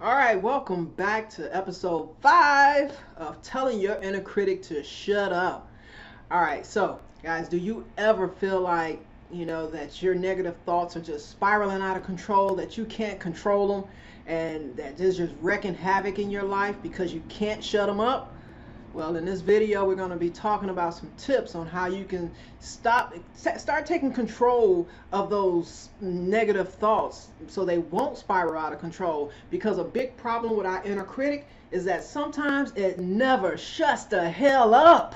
All right, welcome back to episode 5 of telling your inner critic to shut up. All right, so guys, do you ever feel like, that your negative thoughts are just spiraling out of control, that you can't control them, and that they're just wrecking havoc in your life because you can't shut them up? Well, in this video, we're going to be talking about some tips on how you can start taking control of those negative thoughts so they won't spiral out of control. Because a big problem with our inner critic is that sometimes it never shuts the hell up.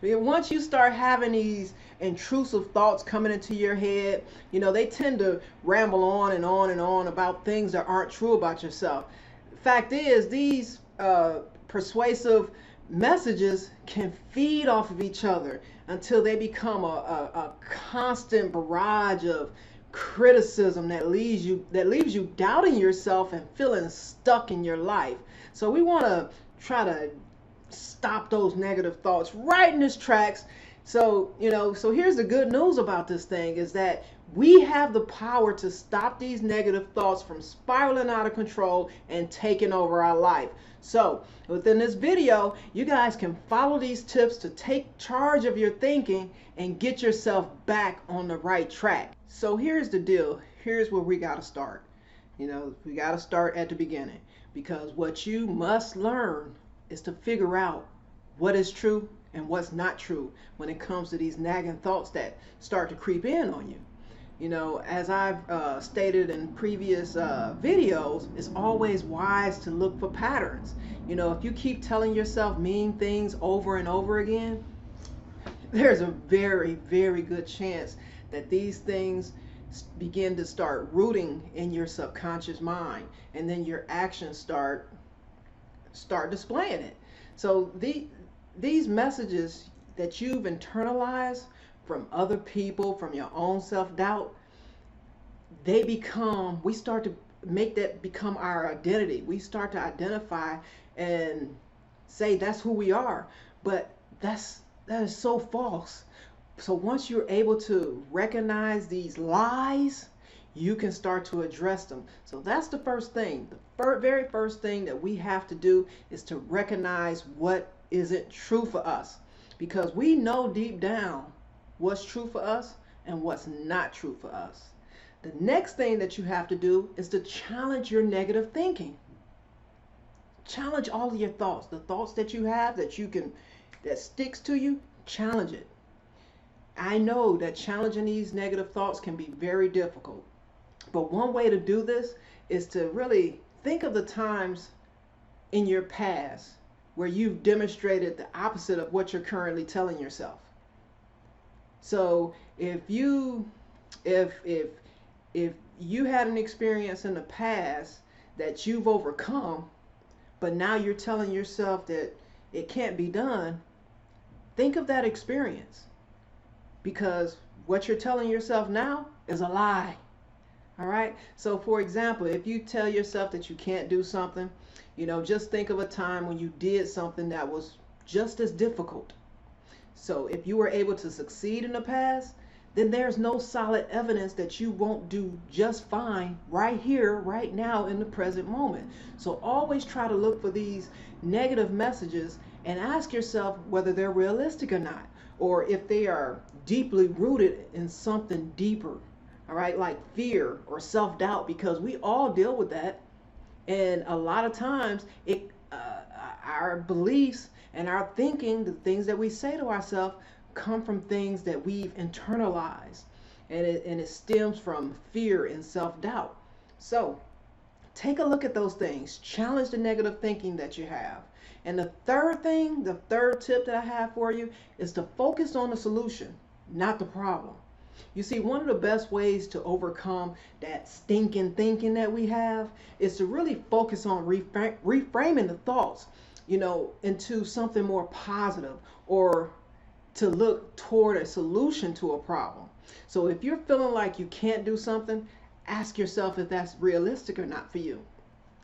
Once you start having these intrusive thoughts coming into your head, they tend to ramble on and on and on about things that aren't true about yourself. Fact is, these persuasive messages can feed off of each other until they become a constant barrage of criticism that leaves you doubting yourself and feeling stuck in your life. So we want to try to stop those negative thoughts right in its tracks. So here's the good news about this thing is that we have the power to stop these negative thoughts from spiraling out of control and taking over our life. So within this video, you guys can follow these tips to take charge of your thinking and get yourself back on the right track. So here's the deal. Here's where we got to start. We got to start at the beginning, because what you must learn is to figure out what is true and what's not true when it comes to these nagging thoughts that start to creep in on you. As I've stated in previous videos, it's always wise to look for patterns. If you keep telling yourself mean things over and over again, there's a very, very good chance that these things begin to start rooting in your subconscious mind, and then your actions start displaying it. So these messages that you've internalized from other people, from your own self-doubt, we start to make that become our identity. We start to identify and say that's who we are. But that is so false. So once you're able to recognize these lies, you can start to address them. So that's the first thing. The very first thing that we have to do is to recognize what isn't true for us, because we know deep down what's true for us and what's not true for us. The next thing that you have to do is to challenge your negative thinking. Challenge all of your thoughts. The thoughts that you have that sticks to you, challenge it. I know that challenging these negative thoughts can be very difficult. But one way to do this is to really think of the times in your past where you've demonstrated the opposite of what you're currently telling yourself. So if you had an experience in the past that you've overcome, but now you're telling yourself that it can't be done, think of that experience, because what you're telling yourself now is a lie. All right. So for example, if you tell yourself that you can't do something, just think of a time when you did something that was just as difficult. So if you were able to succeed in the past, then there's no solid evidence that you won't do just fine right here, right now, in the present moment. So always try to look for these negative messages and ask yourself whether they're realistic or not, or if they are deeply rooted in something deeper. All right, like fear or self-doubt, because we all deal with that. And a lot of times our beliefs and our thinking, the things that we say to ourselves, come from things that we've internalized, and it stems from fear and self-doubt. So take a look at those things, challenge the negative thinking that you have. And the third tip that I have for you is to focus on the solution, not the problem. You see, one of the best ways to overcome that stinking thinking that we have is to really focus on reframing the thoughts, into something more positive, or to look toward a solution to a problem. So if you're feeling like you can't do something, ask yourself if that's realistic or not for you,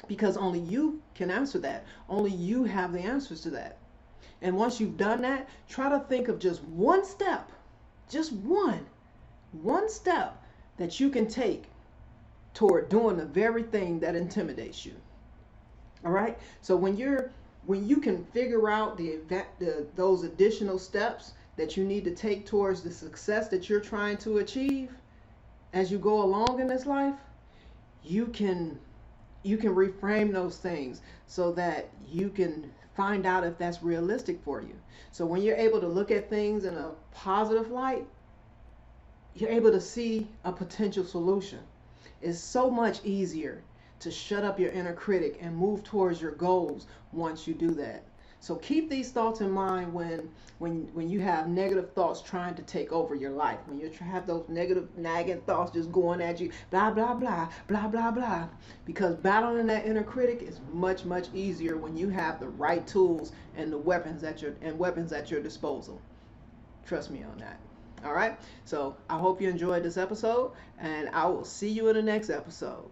because only you can answer that. Only you have the answers to that. And once you've done that, try to think of just one step, just one step that you can take toward doing the very thing that intimidates you. All right. So when you can figure out those additional steps that you need to take towards the success that you're trying to achieve as you go along in this life, you can reframe those things so that you can find out if that's realistic for you. So when you're able to look at things in a positive light, you're able to see a potential solution. It's so much easier to shut up your inner critic and move towards your goals once you do that. So keep these thoughts in mind when you have negative thoughts trying to take over your life. When you have those negative nagging thoughts just going at you, blah blah blah blah blah blah. Because battling that inner critic is much easier when you have the right tools and the weapons at your disposal. Trust me on that. All right. So I hope you enjoyed this episode, and I will see you in the next episode.